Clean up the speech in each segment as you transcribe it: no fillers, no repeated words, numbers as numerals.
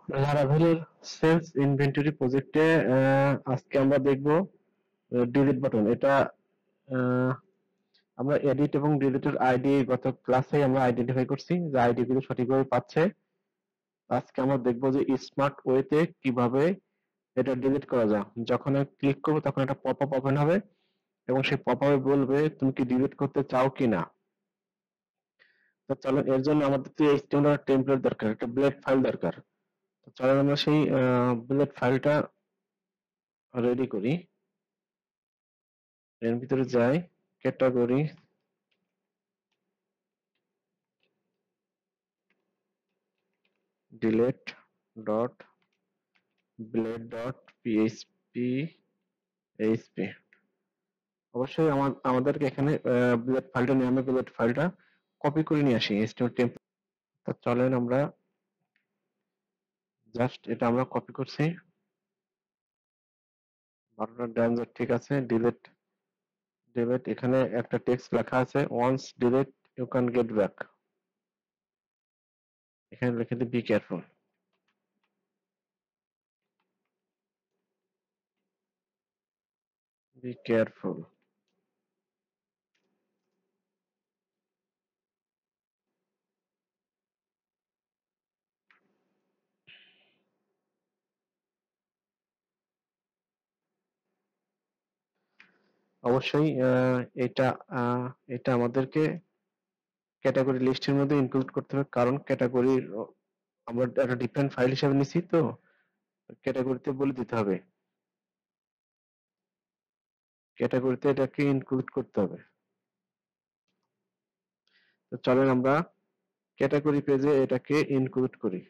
লারাভেলের sales inventory প্রজেক্টে আজকে আমরা দেখব ডিলিট বাটন। এটা আহ, আমরা এডিট এবং ডিলিটের আইডি গত ক্লাসে আমরা আইডেন্টিফাই করছি যে আইডি গুলো সঠিকভাবে পাচ্ছে। আজকে আমরা দেখব যে স্মার্ট ওয়েতে কিভাবে এটা ডিলিট করা যায়। যখন ক্লিক করবো তখন একটা পপ আপ ওপেন হবে এবং সেই পপ আপে বলবে তুমি কি ডিলিট করতে চাও কিনা। তো চলো, এর জন্য আমাদের তো এইচটিএমএল টেমপ্লেট দরকার, একটা ব্লেড ফাইল দরকার। তো চলো আমরা সেই ব্লেড ফাইলটা রেডি করি। এর ভিতরে যাই, category, delete dot blade dot PHP HP. অবশ্যই আমাদেরকে এখানে ব্লেড ফাইলটা নিয়ে আমি ব্লেড ফাইলটা কপি করে নিয়ে আসি এইচটিএমএল টেমপ্লেট। তো চলেন আমরা জাস্ট এটা আমরা কপি করছি। বাটনটা ডান, ঠিক আছে। ডিলেট, ডিলেট, এখানে একটা টেক্সট লেখা আছে, once delete you can get back. এখানে লিখে দিই বি কেয়ারফুল, বি কেয়ারফুল। অবশ্যই এটা আহ, এটা আমাদেরকে ক্যাটাগরি লিস্টের মধ্যে ইনক্লুড করতে হবে, কারণ ক্যাটাগরির আমরা একটা ডিফারেন্ট ফাইল হিসেবে নিছি, তো ক্যাটাগরিতে বলে দিতে হবে, ক্যাটাগরিতে এটাকে ইনক্লুড করতে হবে। তো চলেন আমরা ক্যাটাগরি পেজে এটাকে ইনক্লুড করি।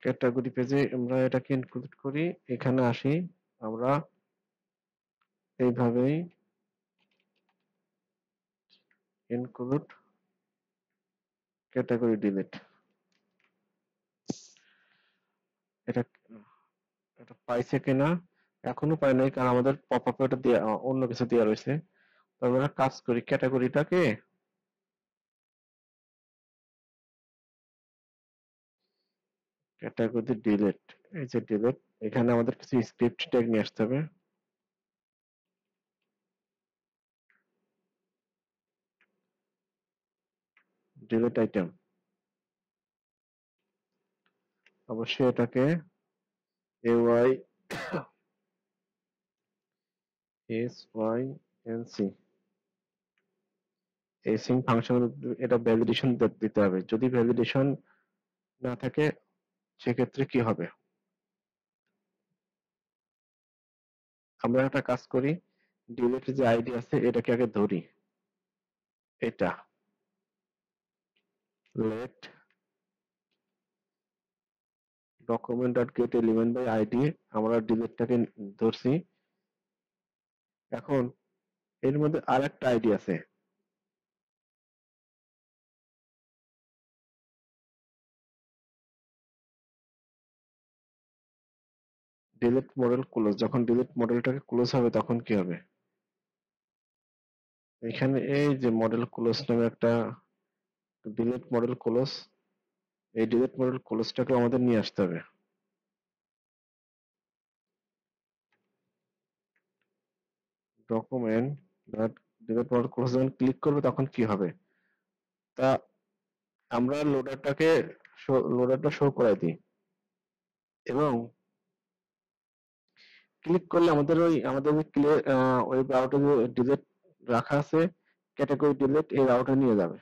ক্যাটাগরি পেজে আমরা এটাকে ইনক্লুড করি, এখানে আসি আমরা এইভাবেই ইনক্লুড ক্যাটাগরি ডিলিট। এটা এটা পাইছে কিনা, এখনো পাই নাই, কারণ আমাদের পপ আপে ওটা দেয়া অন্য কিছু দেওয়া রয়েছে। তো আমরা কাজ করি, ক্যাটাগরিটাকে ক্যাটাগরি ডিলিট, এই যে ডিলিট, এখানে আমাদের কিছু স্ক্রিপ্ট ট্যাগ নিয়ে আসতে হবে। ডিলিট আইটেম, অবশ্যই এটাকে A S Y N C, async function, এটা ভ্যালিডেশন দিতে হবে। যদি ভ্যালিডেশন না থাকে সেক্ষেত্রে কি হবে, আমরা একটা কাজ করি, ডিলিট যে আইডি আছে এটাকে আগে ধরি, এটা let document dot get element by ID, আমরা ডিলিটটাকে ধরছি। এখন এর মধ্যে আর একটা আইডি আছে, ডিলিট মডেল ক্লোজ। যখন ডিলিট মডেলটাকে ক্লোজ হবে তখন কি হবে, এখানে এই যে মডেল ক্লোজ নামে একটা ডিলিট মডেল ক্লোজ, এই ডিলিট মডেল ক্লোজটাকে আমাদের নিয়ে আসতে হবে। Document dot delete model close যখন ক্লিক করবে তখন কি হবে, তা আমরা লোডারটা শো করাই দিই এবং ক্লিক করলে আমাদের ওই রাউটে যে ডিলিট রাখা আছে, ক্যাটাগরি ডিলিট, এই রাউটে নিয়ে যাবে।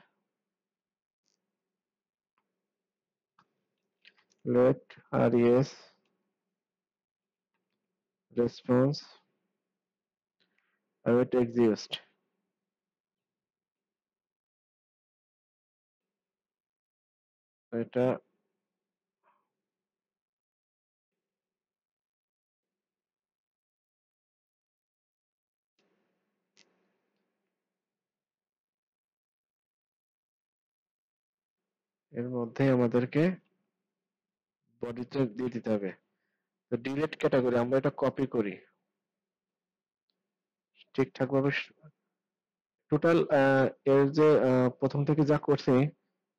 Let res response await exist, এটা এর মধ্যে আমাদেরকে বডিতে দিয়ে দিতে হবে। তো ডিলিট ক্যাটাগরি আমরা এটা কপি করি ঠিকঠাক ভাবে, টোটাল এর যে প্রথম থেকে যা করছি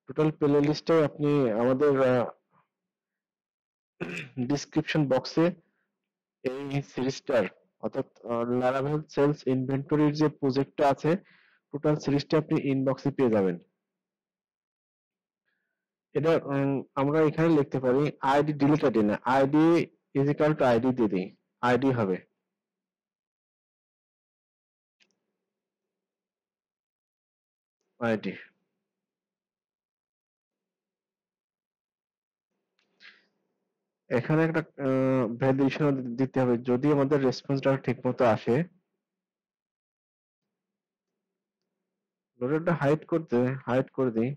টোটাল প্লে লিস্টে আপনি আমাদের ডিসক্রিপশন বক্সে এই সিরিজটার অর্থাৎ লারাভেল সেলস ইনভেন্টরির যে প্রজেক্টটা আছে টোটাল সিরিজটা আপনি ইনবক্সে পেয়ে যাবেন। এটা আমরা এখানে লিখতে পারি আইডি ডিলিট আইডি না, ID is equal to ID দিয়ে দিই, আইডি হবে আইডি। এখানে একটা ভ্যালিডেশন দিতে হবে, যদি আমাদের রেসপন্সটা ঠিক মতো আসে। লোডারটা হাইড করে দিই,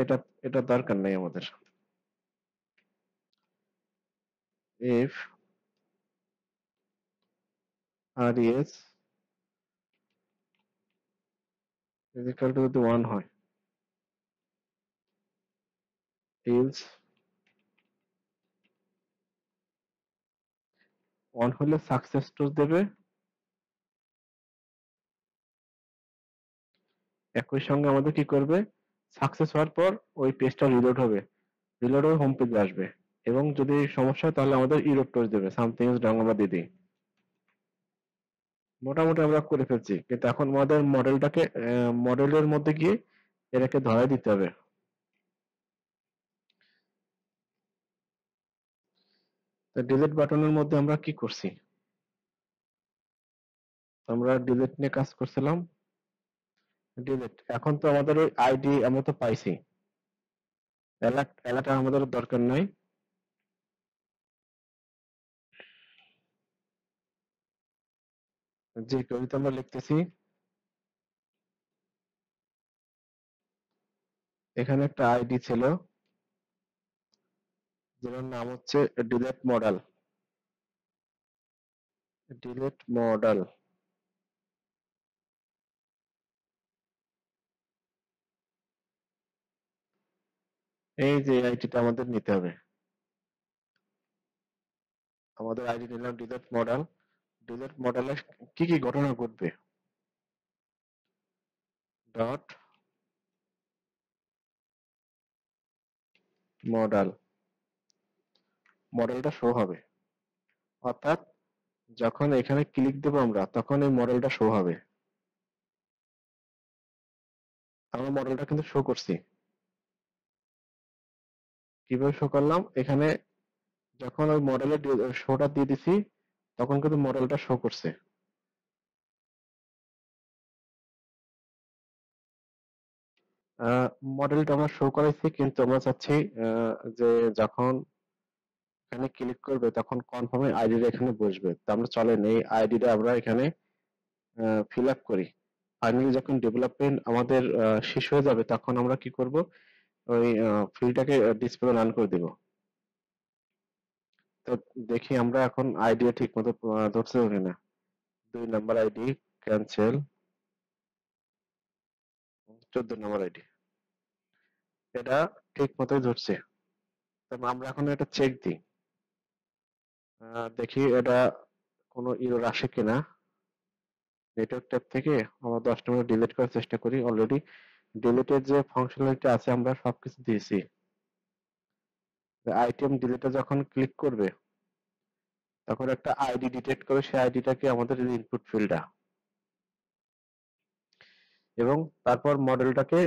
এটা এটা দরকার নাই আমাদের। If res is equal to যদি 1 হয়, else 1 হলে সাকসেস স্টোর দেবে, একই সঙ্গে আমাদের কি করবে, সাকসেস হওয়ার পর ওই পেজটা রিলোড হবে, রিলোড হয়ে হোম পেজে আসবে। এবং যদি সমস্যা হয় তাহলে আমাদের ইরর টোজ দেবে, সামথিং ইজ রং আমরা দিয়ে দিই। মোটামুটি আমরা করে ফেলছি, কিন্তু এখন আমাদের মডেলটাকে মডেলের মধ্যে গিয়ে এটাকে ধরায় দিতে হবে। ডিলিট বাটনের মধ্যে আমরা কি করছি, আমরা ডিলিট নিয়ে কাজ করছিলাম। ডিলিট, এখন তো আমাদের ওই আইডি আমরা তো পাইছি, অ্যালার্ট আমাদের দরকার নাই। যে কবিতা আমরা লিখতেছি, এখানে একটা আইডি ছিল যেটার নাম হচ্ছে ডিলেট মডেল। ডিলেট মডেল, এই যে আইডিটা আমাদের নিতে হবে। আমাদের আইডি নিলাম ডিলেট মডেল। ডিলেট মডেলে কি কি ঘটনা ঘটবে, ডট মডেল, মডেলটা শো হবে। অর্থাৎ যখন এখানে ক্লিক দেবো আমরা তখন এই মডেলটা শো হবে। আমরা মডেলটা কিন্তু শো করছি, কিভাবে শো করলাম, এখানে যখন ওই মডেলের শোটা দিয়ে দিছি তখন কিন্তু মডেলটা শো করছে। মডেলটা আমরা শো করাইছি, কিন্তু আমরা চাচ্ছি যে যখন এখানে ক্লিক করবে তখন কনফার্ম আইডিটা এখানে বসবে। তো আমরা চলেন এই আইডিটা আমরা এখানে ফিল আপ করি। ফাইনালি যখন ডেভেলপমেন্ট আমাদের শেষ হয়ে যাবে তখন আমরা কি করব, ওই ফিল্ডটাকে ডিসপ্লে রান করে দিব। তো দেখি আমরা এখন আইডিয়া ঠিক মতো ধরছে কিনা। 2 number ID cancel, 14 number ID, এটা ঠিক মতোই ধরছে। তবে আমরা এখন এটা চেক দিই, দেখি এটা কোনো ইরর আসে কিনা। নেটওয়ার্ক ট্যাব থেকে আমরা 10 নম্বর ডিলিট করার চেষ্টা করি, অলরেডি ডিলিটের যে ফাংশনালিটি আছে আমরা সবকিছু দিয়েছি। আইটেম ডিলিটে যখন ক্লিক করবে তখন একটা আইডি ডিটেক্ট করে, সেই আইডিটাকে আমাদের ইনপুট ফিল্ডটা, এবং তারপর মডেলটাকে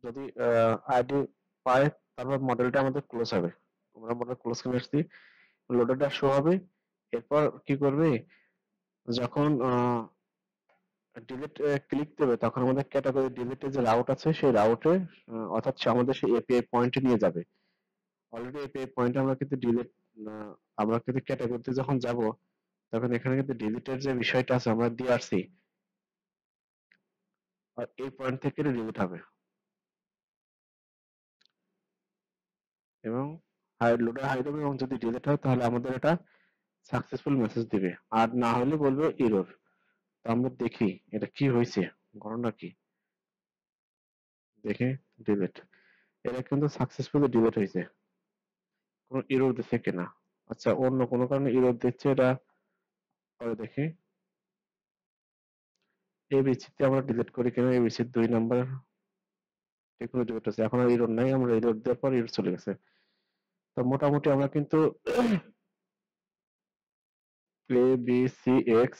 যদি আইডি পায় তারপর মডেলটা আমাদের ক্লোজ হবে। আমরা মডেল ক্লোজ করে আসছি, লোডারটা শো হবে। এরপর কি করবে, যখন ডিলিট ক্লিক দেবে তখন আমাদের ক্যাটাগরি ডিলিটের যে রাউট আছে সেই রাউটে, অর্থাৎ সে আমাদের সেই এপিআই পয়েন্টে নিয়ে যাবে। অলরেডি এপিআই পয়েন্টে আমরা কিন্তু ডিলিট, আমরা কিন্তু ক্যাটাগরিতে যখন যাব তখন এখানে কিন্তু ডিলিটের যে বিষয়টা আছে আমরা দিয়ে আসছি, আর এই পয়েন্ট থেকে ডিলিট হবে। এবং লোডার হাইড হবে, এবং যদি ডিলিট হয় তাহলে আমাদের এটা সাকসেসফুল মেসেজ দিবে, আর না হলে বলবে এরর। তো আমরা দেখি এটা কি হয়েছে, ঘটনা কি, দেখে ডিলিট, এটা কিন্তু সাকসেসফুলি ডিলিট হয়েছে, কোনো এরর দিচ্ছে কিনা। আচ্ছা, অন্য কোনো কারণে এরর দিচ্ছে, এটা পরে দেখি। এবিসি তে আমরা ডিলিট করি কেন, এবিসি 2 নাম্বার টেকনো ডিলিট আছে, এখন আর এরর নাই, আমরা এরর দেওয়ার পর এরর চলে গেছে। তো মোটামুটি আমরা কিন্তু ABCX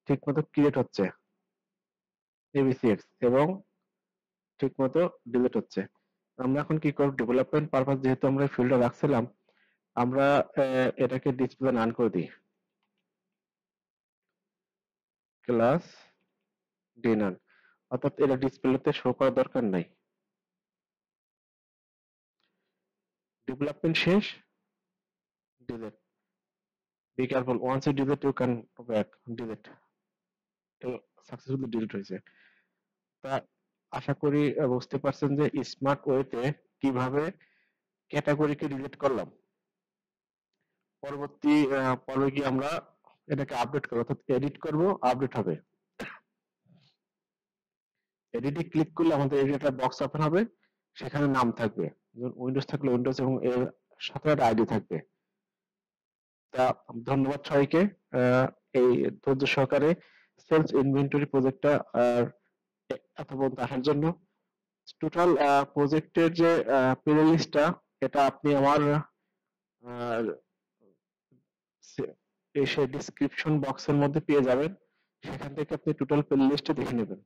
ঠিক মতো ক্রিয়েট হচ্ছে, ABCX এবং ঠিক মতো ডিলিট হচ্ছে। আমরা এখন কি করব, ডেভেলপমেন্ট পারপাস যেহেতু আমরা ফিল্ডে রাখছিলাম, আমরা এটাকে ডিসপ্লে নান করে দিই, ক্লাস ডি নান, অর্থাৎ এটা ডিসপ্লেতে শো করার দরকার নাই। ডেভেলপমেন্ট শেষ, delete, be careful, once you delete you can go back, delete, successfully delete হয়েছে। তা আশা করি বুঝতে পারছেন যে স্মার্ট ওয়েতে কিভাবে ক্যাটাগরিকে ডিলিট করলাম। পরবর্তী পর্বে গিয়ে আমরা এটাকে আপডেট করবো, অর্থাৎ এডিট করব, আপডেট হবে। এডিটে ক্লিক করলে আমাদের এডিটর বক্স ওপেন হবে, সেখানে নাম থাকবে, উইন্ডোজ থাকলে উইন্ডোজ এবং এর সাথে একটা আইডি থাকবে। তা ধন্যবাদ সবাইকে এই ধৈর্য সহকারে সেলস ইনভেন্টরি প্রজেক্টটা এত পর্যন্ত আসার জন্য। টোটাল প্রজেক্টের যে প্লে লিস্টটা, এটা আপনি আমার এসে ডিসক্রিপশন বক্সের মধ্যে পেয়ে যাবেন, সেখান থেকে আপনি টোটাল প্লে লিস্টটা দেখে নেবেন।